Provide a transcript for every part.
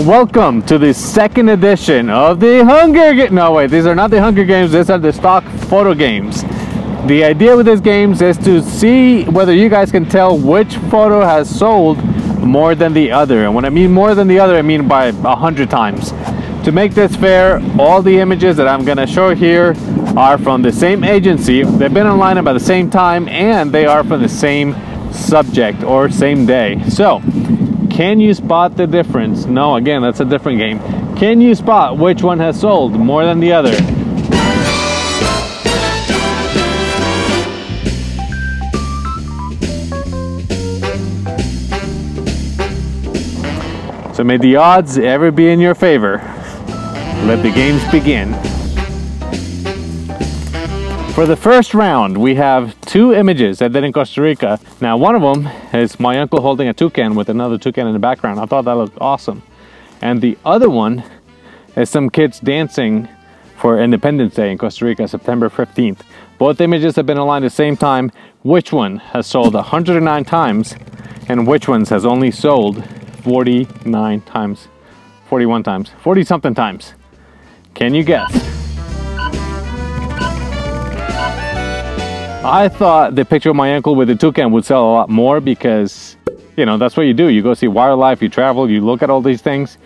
Welcome to the second edition of the Hunger Games. No, wait, these are not the Hunger Games. These are the stock photo games. The idea with these games is to see whether you guys can tell which photo has sold more than the other. And when I mean more than the other, I mean by 100 times. To make this fair, all the images that I'm going to show here are from the same agency. They've been online about the same time, and they are from the same subject or same day. So, can you spot the difference? No, again, that's a different game. Can you spot which one has sold more than the other? So may the odds ever be in your favor. Let the games begin. For the first round, we have two images I did in Costa Rica. Now, one of them is my uncle holding a toucan with another toucan in the background. I thought that looked awesome. And the other one is some kids dancing for Independence Day in Costa Rica, September 15th. Both images have been online at the same time. Which one has sold 109 times and which ones has only sold 49 times, 41 times, 40 something times? Can you guess? I thought the picture of my uncle with the toucan would sell a lot more because, you know, that's what you do. You go see wildlife, you travel, you look at all these things.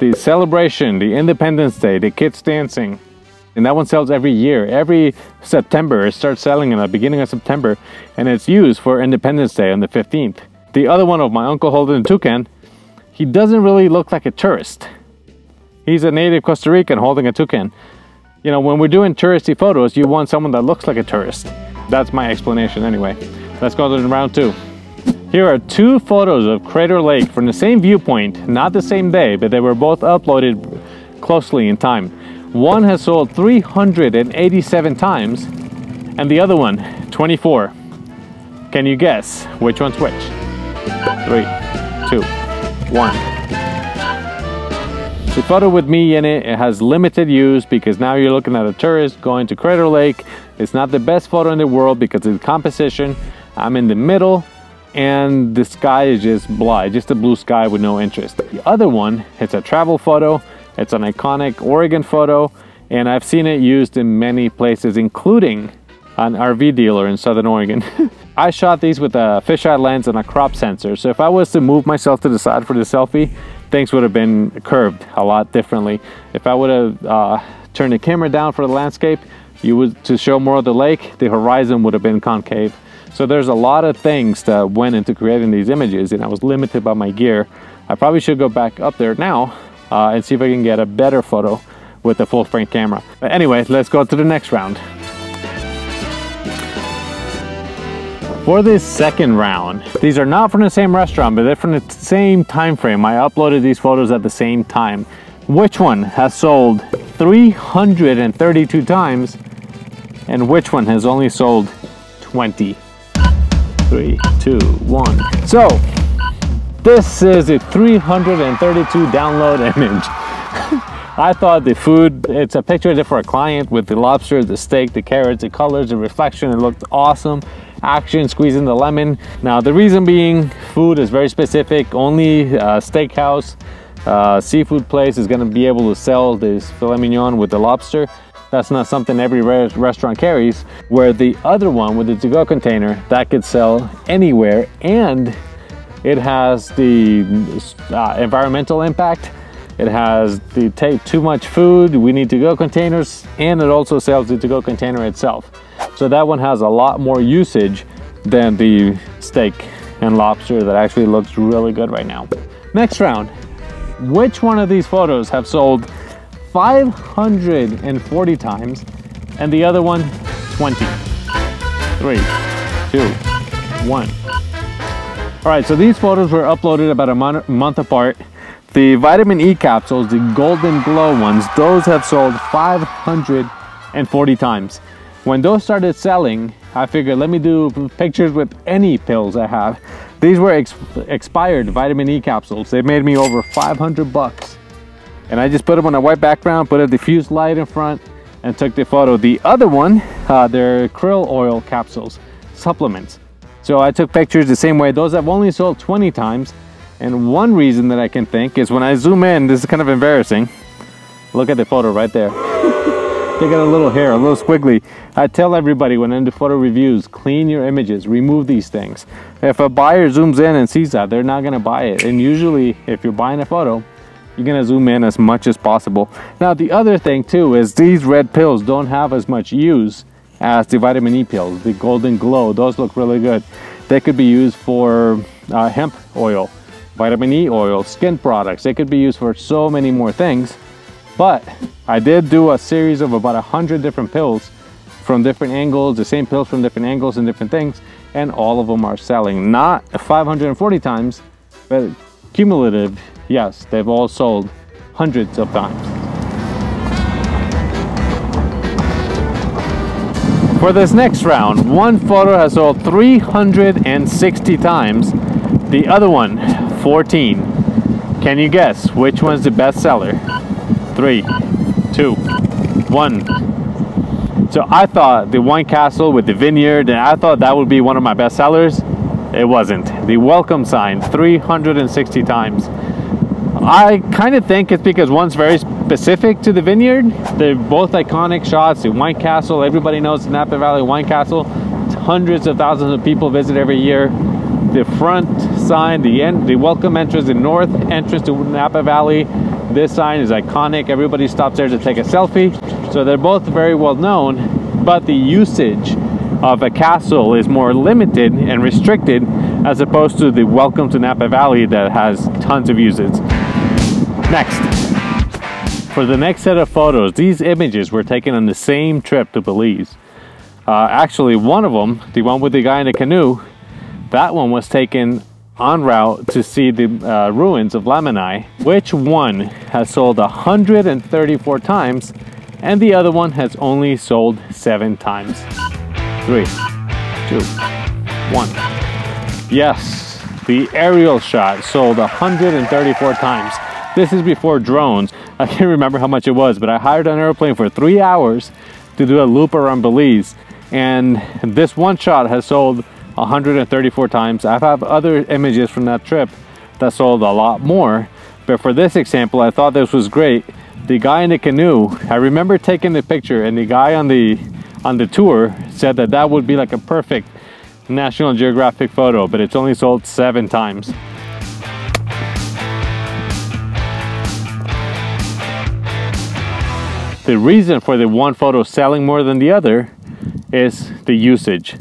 The celebration, the Independence Day, the kids dancing, and that one sells every year. Every September, it starts selling in the beginning of September, and it's used for Independence Day on the 15th. The other one of my uncle holding the toucan, he doesn't really look like a tourist. He's a native Costa Rican holding a toucan. You know, when we're doing touristy photos, you want someone that looks like a tourist. That's my explanation anyway. Let's go to round two. Here are two photos of Crater Lake from the same viewpoint, not the same day, but they were both uploaded closely in time. One has sold 387 times, and the other one, 24. Can you guess which one's which? 3, 2, 1. The photo with me in it has limited use because now you're looking at a tourist going to Crater Lake. It's not the best photo in the world because of the composition. I'm in the middle and the sky is just blah, just a blue sky with no interest. The other one, it's a travel photo. It's an iconic Oregon photo, and I've seen it used in many places, including an RV dealer in Southern Oregon. I shot these with a fisheye lens and a crop sensor, so if I was to move myself to the side for the selfie, things would have been curved a lot differently. If I would have turned the camera down for the landscape, to show more of the lake, the horizon would have been concave. So there's a lot of things that went into creating these images, and I was limited by my gear. I probably should go back up there now and see if I can get a better photo with the full frame camera. But anyway, let's go to the next round. For this second round, these are not from the same restaurant, but they're from the same time frame. I uploaded these photos at the same time. Which one has sold 332 times and which one has only sold 20? 3, 2, 1. So, this is a 332 download image. I thought the food, it's a picture I did for a client with the lobster, the steak, the carrots, the colors, the reflection. It looked awesome. Action, squeezing the lemon. Now, the reason being, food is very specific. Only steakhouse, seafood place is going to be able to sell this filet mignon with the lobster. That's not something every restaurant carries. Where the other one with the to-go container, that could sell anywhere, and it has the environmental impact. It has the take too much food, we need to-go containers, and it also sells the to-go container itself. So that one has a lot more usage than the steak and lobster that actually looks really good right now. Next round. Which one of these photos have sold 540 times and the other one 20? 3, 2, 1. All right, so these photos were uploaded about a month apart. The vitamin E capsules, the golden glow ones, those have sold 540 times. When those started selling, I figured let me do pictures with any pills I have. These were expired vitamin E capsules. They made me over 500 bucks. And I just put them on a white background, put a diffused light in front, and took the photo. The other one, they're krill oil capsules, supplements. So I took pictures the same way. Those have only sold 20 times. And one reason that I can think is when I zoom in, this is kind of embarrassing. Look at the photo right there. They got a little hair, a little squiggly. I tell everybody when I do photo reviews, clean your images, remove these things. If a buyer zooms in and sees that, they're not gonna buy it. And usually, if you're buying a photo, you're gonna zoom in as much as possible. Now, the other thing too is these red pills don't have as much use as the vitamin E pills, the Golden Glow. Those look really good. They could be used for hemp oil, vitamin E oil, skin products. They could be used for so many more things. But I did do a series of about 100 different pills from different angles, the same pills from different angles and different things, and all of them are selling. Not 540 times, but cumulative, yes, they've all sold hundreds of times. For this next round, one photo has sold 360 times, the other one 14. Can you guess which one's the best seller? 3, 2, 1. So I thought the wine castle with the vineyard, and I thought that would be one of my best sellers. It wasn't. The welcome sign 360 times. I kind of think it's because one's very specific to the vineyard. They're both iconic shots. The wine castle, everybody knows the Napa Valley wine castle. Hundreds of thousands of people visit every year. The front sign, the welcome entrance, the north entrance to Napa Valley. This sign is iconic. Everybody stops there to take a selfie. So they're both very well known, but the usage of a castle is more limited and restricted as opposed to the welcome to Napa Valley that has tons of usage. Next, for the next set of photos, these images were taken on the same trip to Belize. Actually, one of them, the one with the guy in the canoe, that one was taken en route to see the ruins of Lamanai. Which one has sold 134 times and the other one has only sold 7 times? 3, 2, 1. Yes, the aerial shot sold 134 times. This is before drones. I can't remember how much it was, but I hired an airplane for 3 hours to do a loop around Belize, and this one shot has sold 134 times. I have other images from that trip that sold a lot more, but for this example, I thought this was great. The guy in the canoe, I remember taking the picture, and the guy on the tour said that that would be like a perfect National Geographic photo, but it's only sold 7 times. The reason for the one photo selling more than the other is the usage.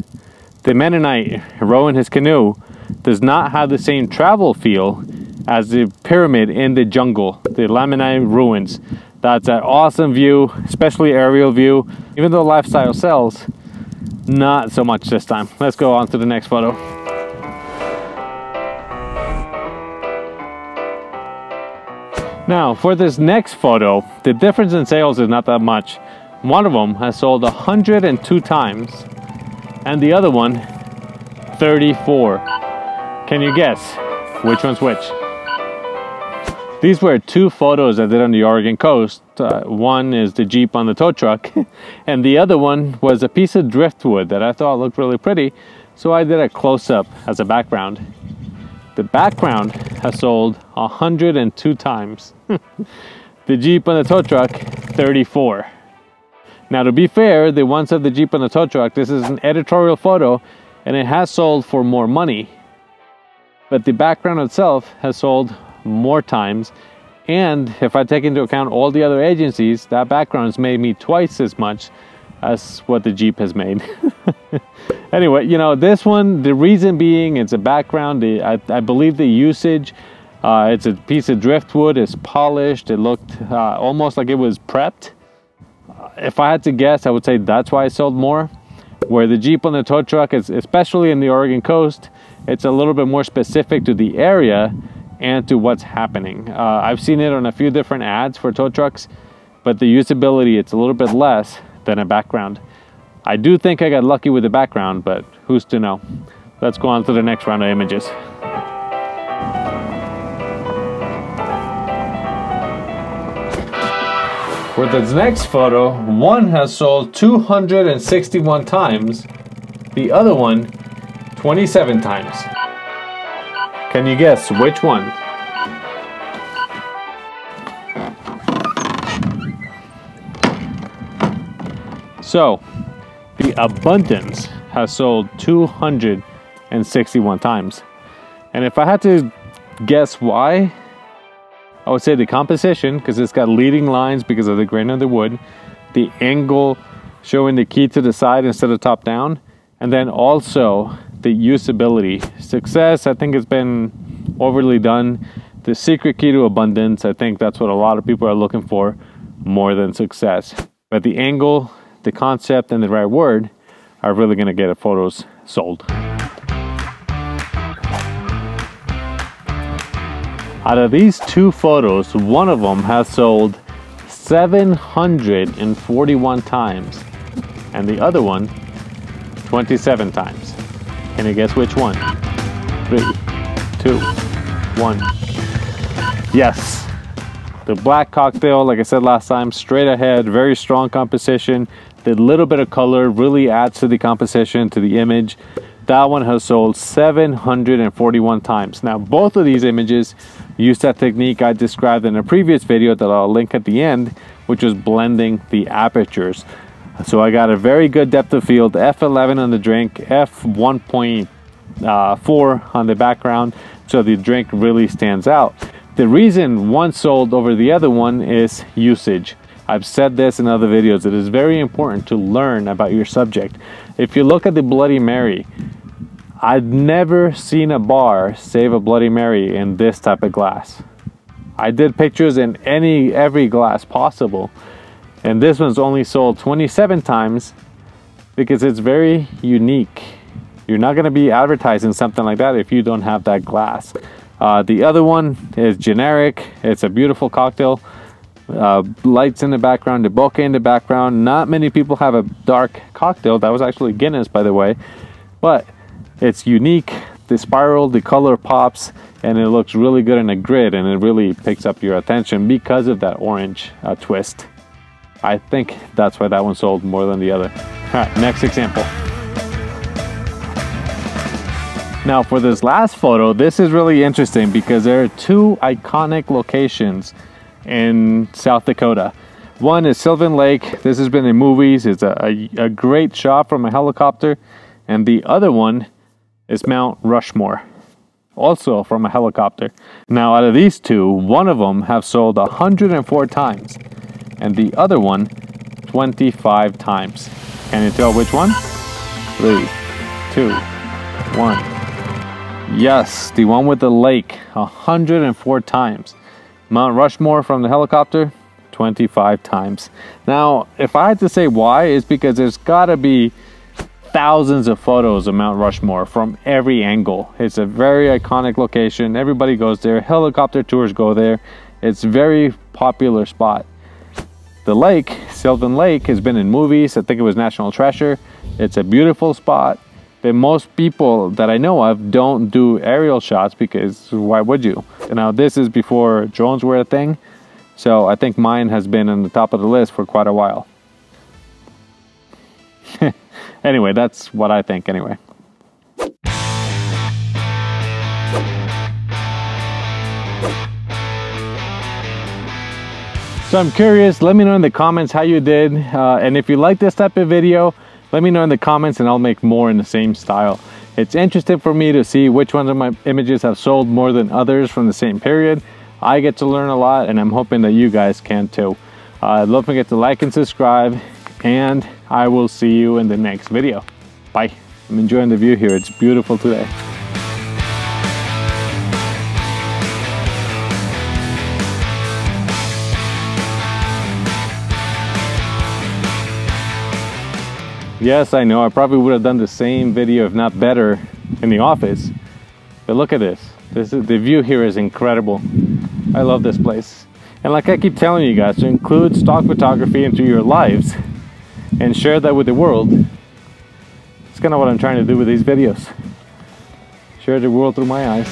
The Mennonite rowing his canoe does not have the same travel feel as the pyramid in the jungle, the Lamanai ruins. That's an awesome view, especially aerial view. Even though lifestyle sells, not so much this time. Let's go on to the next photo. Now, for this next photo, the difference in sales is not that much. One of them has sold 102 times, and the other one, 34. Can you guess which one's which? These were 2 photos I did on the Oregon coast. One is the Jeep on the tow truck, and the other one was a piece of driftwood that I thought looked really pretty, so I did a close-up as a background. The background has sold 102 times. The Jeep on the tow truck, 34. Now, to be fair, the ones of the Jeep on the tow truck, this is an editorial photo, and it has sold for more money. But the background itself has sold more times, and if I take into account all the other agencies, that background's made me twice as much as what the Jeep has made. Anyway, you know, this one, the reason being it's a background. I believe the usage, it's a piece of driftwood, it's polished, it looked almost like it was prepped. If I had to guess, I would say that's why I sold more. Where the Jeep on the tow truck is, especially in the Oregon coast, it's a little bit more specific to the area and to what's happening. I've seen it on a few different ads for tow trucks, but the usability, it's a little bit less than a background. I do think I got lucky with the background, but who's to know? Let's go on to the next round of images. For this next photo, one has sold 261 times, the other one 27 times. Can you guess which one? So, the Abundance has sold 261 times. And if I had to guess why, I would say the composition, because it's got leading lines because of the grain of the wood, the angle showing the key to the side instead of top down, and then also the usability. Success, I think, has been overly done. The secret key to abundance, I think that's what a lot of people are looking for more than success. But the angle, the concept, and the right word are really going to get photos sold. Out of these two photos, one of them has sold 741 times, and the other one 27 times. Can you guess which one? 3, 2, 1. Yes, the black cocktail, like I said last time, straight ahead, very strong composition. The little bit of color really adds to the composition, to the image. That one has sold 741 times. Now, both of these images use that technique I described in a previous video that I'll link at the end, which was blending the apertures. So I got a very good depth of field, f11 on the drink, f1.4 on the background, so the drink really stands out. The reason one sold over the other one is usage. I've said this in other videos. It is very important to learn about your subject. If you look at the Bloody Mary, I've never seen a bar save a Bloody Mary in this type of glass. I did pictures in every glass possible, and this one's only sold 27 times because it's very unique. You're not going to be advertising something like that if you don't have that glass. The other one is generic. It's a beautiful cocktail. Lights in the background, the bokeh in the background. Not many people have a dark cocktail. That was actually Guinness, by the way, but it's unique. The spiral, the color pops, and it looks really good in a grid, and it really picks up your attention because of that orange twist. I think that's why that one sold more than the other. All right, next example. Now for this last photo, this is really interesting because there are two iconic locations in South Dakota. One is Sylvan Lake. This has been in movies. It's a great shot from a helicopter. And the other one is Mount Rushmore, also from a helicopter. Now out of these two, one of them have sold 104 times and the other one 25 times. Can you tell which one? 3, 2, 1. Yes, the one with the lake, 104 times. Mount Rushmore from the helicopter, 25 times. Now, if I had to say why, it's because there's gotta be thousands of photos of Mount Rushmore from every angle. It's a very iconic location. Everybody goes there. Helicopter tours go there. It's a very popular spot. The lake, Sylvan Lake, has been in movies. I think it was National Treasure. It's a beautiful spot. But most people that I know of don't do aerial shots because why would you? Now this is before drones were a thing. So I think mine has been on the top of the list for quite a while. Anyway, that's what I think anyway. So I'm curious, let me know in the comments how you did. And if you like this type of video, let me know in the comments and I'll make more in the same style. It's interesting for me to see which ones of my images have sold more than others from the same period. I get to learn a lot and I'm hoping that you guys can too. Don't forget to like and subscribe, and I will see you in the next video. Bye. I'm enjoying the view here. It's beautiful today. Yes, I know, I probably would have done the same video, if not better, in the office. But look at this. The view here is incredible. I love this place. And like I keep telling you guys, to include stock photography into your lives and share that with the world. It's kind of what I'm trying to do with these videos. Share the world through my eyes.